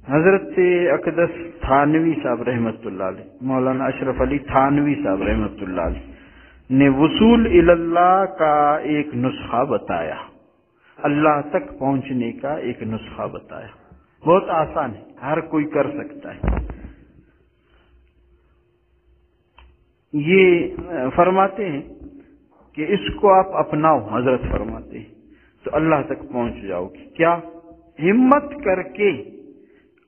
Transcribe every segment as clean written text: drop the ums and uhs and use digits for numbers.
حضرت اقدس تھانوی صاحب رحمۃ اللہ علیہ، مولانا اشرف علی تھانوی صاحب رحمۃ اللہ علیہ نے وصول اللہ کا ایک نسخہ بتایا، اللہ تک پہنچنے کا ایک نسخہ بتایا، بہت آسان ہے، ہر کوئی کر سکتا ہے۔ یہ فرماتے ہیں کہ اس کو آپ اپناؤ، حضرت فرماتے ہیں تو اللہ تک پہنچ جاؤ گے۔ کیا؟ ہمت کر کے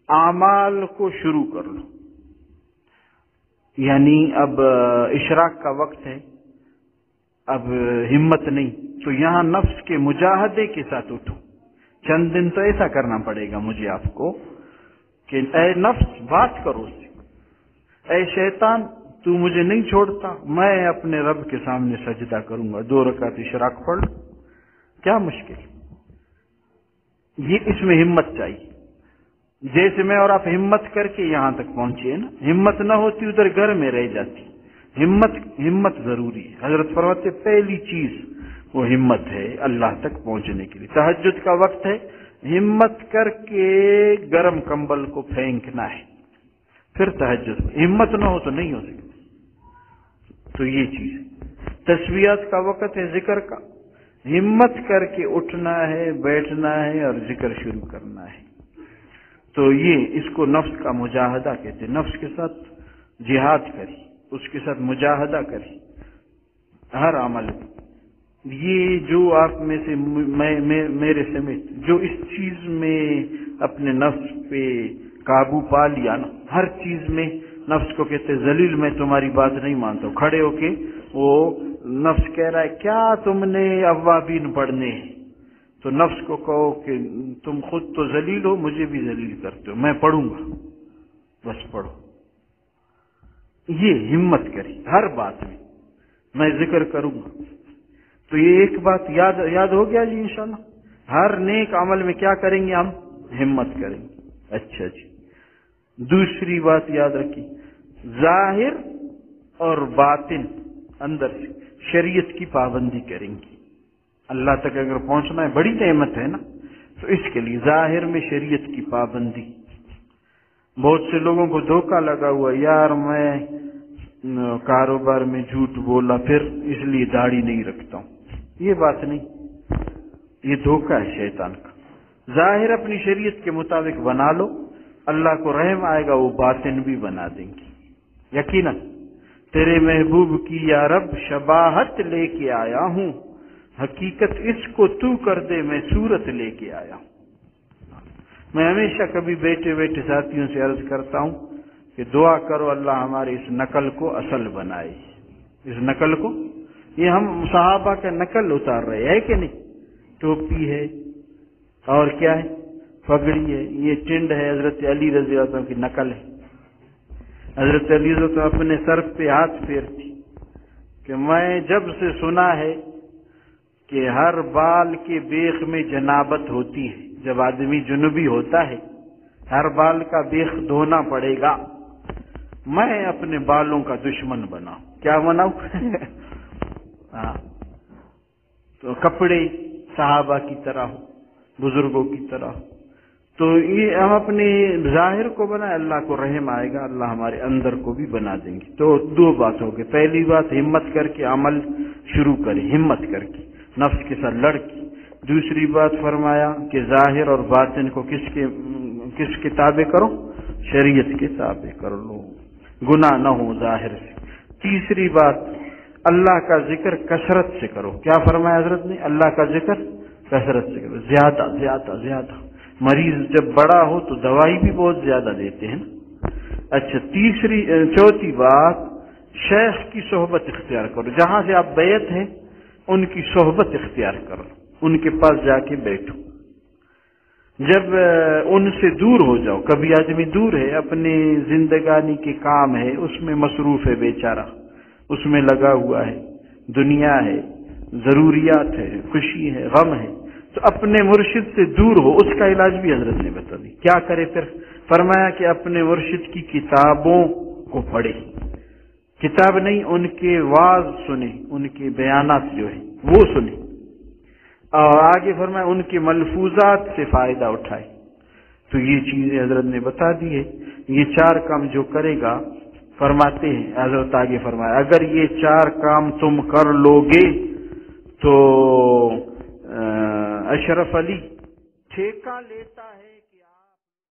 اعمال کو شروع کر لو، یعنی اب اشراق کا وقت ہے، اب ہمت نہیں تو یہاں نفس کے مجاہدے کے ساتھ اٹھو۔ چند دن تو ایسا کرنا پڑے گا مجھے آپ کو کہ اے نفس بات کرو اس سے، اے شیطان تو مجھے نہیں چھوڑتا، میں اپنے رب کے سامنے سجدہ کروں گا، 2 رکعت اشراق پڑھ لو۔ کیا مشکل؟ یہ اس میں ہمت چاہیے۔ جیسے میں اور آپ ہمت کر کے یہاں تک پہنچے نا، ہمت نہ ہوتی ادھر گھر میں رہ جاتی۔ ہمت ضروری ہے۔ حضرت فرماتے پہلی چیز وہ ہمت ہے اللہ تک پہنچنے کے لیے۔ تہجد کا وقت ہے، ہمت کر کے گرم کمبل کو پھینکنا ہے، پھر تہجد۔ ہمت نہ ہو تو نہیں ہو سکتی، تو یہ چیز ہے۔ تسبیحات کا وقت ہے ذکر کا، ہمت کر کے اٹھنا ہے، بیٹھنا ہے اور ذکر شروع کرنا ہے۔ تو یہ اس کو نفس کا مجاہدہ کہتے ہیں۔ نفس کے ساتھ جہاد کری، اس کے ساتھ مجاہدہ کری ہر عمل۔ یہ جو آپ میں سے میرے سمیت جو اس چیز میں اپنے نفس پہ قابو پا لیا نا، ہر چیز میں نفس کو کہتے ذلیل، میں تمہاری بات نہیں مانتا ہوں، کھڑے ہو کے وہ نفس کہہ رہا ہے کیا تم نے اوابین پڑھنے ہیں، تو نفس کو کہو کہ تم خود تو ذلیل ہو، مجھے بھی ذلیل کرتے ہو، میں پڑھوں گا، بس پڑھو۔ یہ ہمت کری ہر بات میں ذکر کروں گا۔ تو یہ ایک بات یاد ہو گیا جی انشاءاللہ۔ ہر نیک عمل میں کیا کریں گے ہم؟ ہمت کریں گے۔ اچھا جی، دوسری بات یاد رکھیں، ظاہر اور باطن اندر سے شریعت کی پابندی کریں گے۔ اللہ تک اگر پہنچنا ہے، بڑی نعمت ہے نا، تو اس کے لیے ظاہر میں شریعت کی پابندی۔ بہت سے لوگوں کو دھوکہ لگا ہوا، یار میں کاروبار میں جھوٹ بولا پھر اس لیے داڑھی نہیں رکھتا ہوں۔ یہ بات نہیں، یہ دھوکہ ہے شیطان کا۔ ظاہر اپنی شریعت کے مطابق بنا لو، اللہ کو رحم آئے گا، وہ باطن بھی بنا دیں گے یقیناً۔ تیرے محبوب کی یا رب شباہت لے کے آیا ہوں، حقیقت اس کو تو کر دے، میں صورت لے کے آیا ہوں۔ میں ہمیشہ کبھی بیٹھے بیٹھے ساتھیوں سے عرض کرتا ہوں کہ دعا کرو اللہ ہمارے اس نقل کو اصل بنائے۔ اس نقل کو، یہ ہم صحابہ کا نقل اتار رہے ہیں کہ نہیں؟ ٹوپی ہے اور کیا ہے؟ پگڑی ہے، یہ ٹنڈ ہے، حضرت علی رضی اللہ عنہ کی نقل ہے۔ حضرت علی رضی اللہ عنہ اپنے سر پہ ہاتھ پھیرتی کہ میں جب سے سنا ہے کہ ہر بال کے بیخ میں جنابت ہوتی ہے، جب آدمی جنوبی ہوتا ہے ہر بال کا بیخ دھونا پڑے گا، میں اپنے بالوں کا دشمن بناؤں۔ کیا بناؤں؟ ہاں، تو کپڑے صحابہ کی طرح ہو، بزرگوں کی طرح ہو۔ تو یہ ہم اپنے ظاہر کو بنائیں، اللہ کو رحم آئے گا، اللہ ہمارے اندر کو بھی بنا دیں گے۔ تو 2 بات ہو گئی، پہلی بات ہمت کر کے عمل شروع کریں، ہمت کر کے نفس کے ساتھ لڑ کے۔ دوسری بات فرمایا کہ ظاہر اور باطن کو کس کے تابع کرو؟ شریعت کے تابع کر لو، گناہ نہ ہو ظاہر سے۔ تیسری بات، اللہ کا ذکر کثرت سے کرو۔ کیا فرمایا حضرت نے؟ اللہ کا ذکر کثرت سے کرو، زیادہ زیادہ زیادہ۔ مریض جب بڑا ہو تو دوائی بھی بہت زیادہ دیتے ہیں نا۔ اچھا، چوتھی بات، شیخ کی صحبت اختیار کرو، جہاں سے آپ بیعت ہیں ان کی صحبت اختیار کرو، ان کے پاس جا کے بیٹھو۔ جب ان سے دور ہو جاؤ، کبھی آدمی دور ہے، اپنے زندگانی کے کام ہے، اس میں مصروف ہے بیچارہ، اس میں لگا ہوا ہے، دنیا ہے، ضروریات ہے، خوشی ہے، غم ہے، تو اپنے مرشد سے دور ہو، اس کا علاج بھی حضرت نے بتا دی۔ کیا کرے پھر؟ فرمایا کہ اپنے مرشد کی کتابوں کو پڑھے، کتاب نہیں، ان کے واعظ سنے، ان کے بیانات جو ہیں وہ سنے، اور آگے فرمایا ان کے ملفوظات سے فائدہ اٹھائے۔ تو یہ چیزیں حضرت نے بتا دی ہے. یہ 4 کام جو کرے گا، فرماتے ہیں حضرت آگے فرمایا، اگر یہ 4 کام تم کر لو گے تو اشرف علی ٹھیکہ لیتا ہے